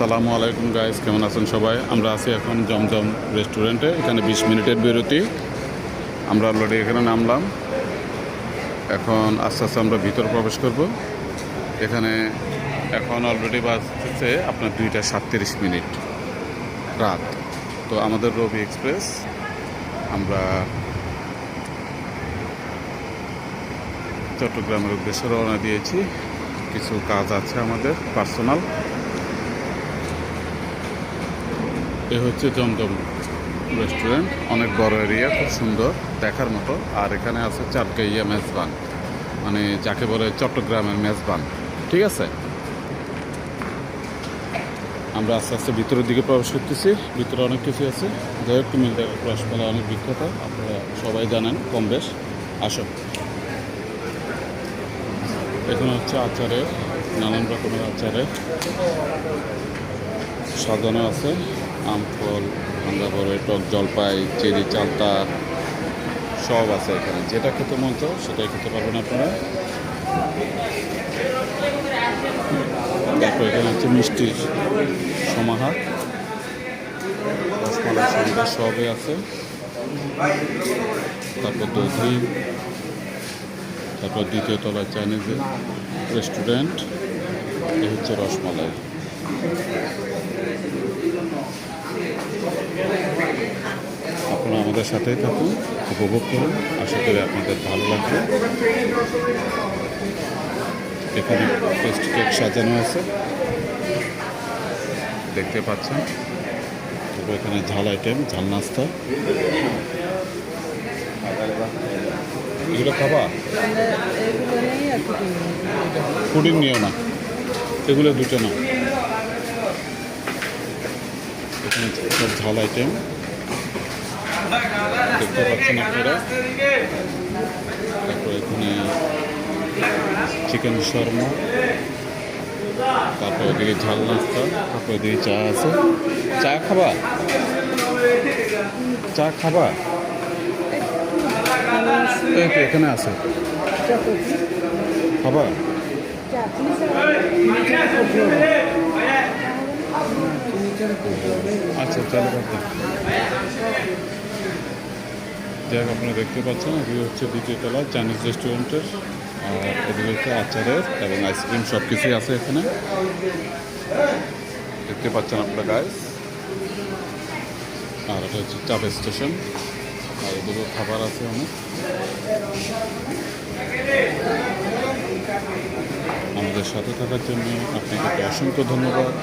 আসসালামু আলাইকুম গাইস, কেমন আছেন সবাই? আমরা আছি এখন জমজম রেস্টুরেন্টে। এখানে 20 মিনিটের বিরতি। আমরা অলরেডি এখানে নামলাম। এখন আস্তে আস্তে আমরা ভিতর প্রবেশ করব। এখানে এখন অলরেডি বাজতেছে আপনার 2:37 রাত। তো আমাদের রবি এক্সপ্রেস, আমরা চট্টগ্রামের উদ্দেশ্যে রওনা দিয়েছি। কিছু কাজ আছে আমাদের পার্সোনাল। এ হচ্ছে জমজম রেস্টুরেন্ট, অনেক বড় এরিয়া, খুব সুন্দর দেখার মতো। আর এখানে আছে চাটগাইয়া মেজবান, মানে যাকে বলে চট্টগ্রামের মেজবান, ঠিক আছে। আমরা আস্তে আস্তে ভিতরের দিকে প্রবেশ করতেছি। ভিতরে অনেক কিছু আছে। যাই হোক, কুমিল্লার রসমালাই অনেক বিখ্যাত, আপনারা সবাই জানেন কম বেশ। আসো, এখানে হচ্ছে আচারের, নানান রকমের আচারের সাজানো আছে। আম ফল, ভাঙ্গা বড়ে, টক জলপাই, চেরি, চালতা সব আছে এখানে। যেটা খেতে মন চাও সেটাই খেতে পারবেন আপনারা। তারপর এখানে হচ্ছে মিষ্টির সমাহার, রসমালাই সন্ধ্যা সবই আছে। তারপর দধি, তারপর দ্বিতীয় তলায় চাইনিজ রেস্টুরেন্ট। এই হচ্ছে রসমালাই। আপনারা আমাদের সাথেই থাকুন, উপভোগ করুন। আশা করি আপনাদের ভালো লাগবে। এখানে পেস্ট কেক সাজানো আছে, দেখতে পাচ্ছেন। তারপর এখানে ঝাল আইটেম, ঝাল নাস্তা। এগুলো খাবা? পুডিং নিও না, এগুলো দুটো না। এখানে সব ঝাল আইটেম দেখতে পাচ্ছেন আপনারা। তারপর এখানে চিকেন শর্মা, তারপর এদিকে ঝাল নাস্তা, তারপর এদিকে চা আছে। চা খাবা? চা খাবা? এখানে আছে, খাবা? আচ্ছা, চালু করতে। যাই হোক, আপনারা দেখতে পাচ্ছেন এদিকে হচ্ছে দ্বিতীয় তলা চাইনিজ রেস্টুরেন্টের। আর এদিকে হচ্ছে আচারের এবং আইসক্রিম, সব কিছুই আছে এখানে, দেখতে পাচ্ছেন আপনারা গাইস। আর এটা হচ্ছে চাপ স্টেশন। আর এদিকেও খাবার আছে অনেক। আমাদের সাথে থাকার জন্য আপনাকে অসংখ্য ধন্যবাদ।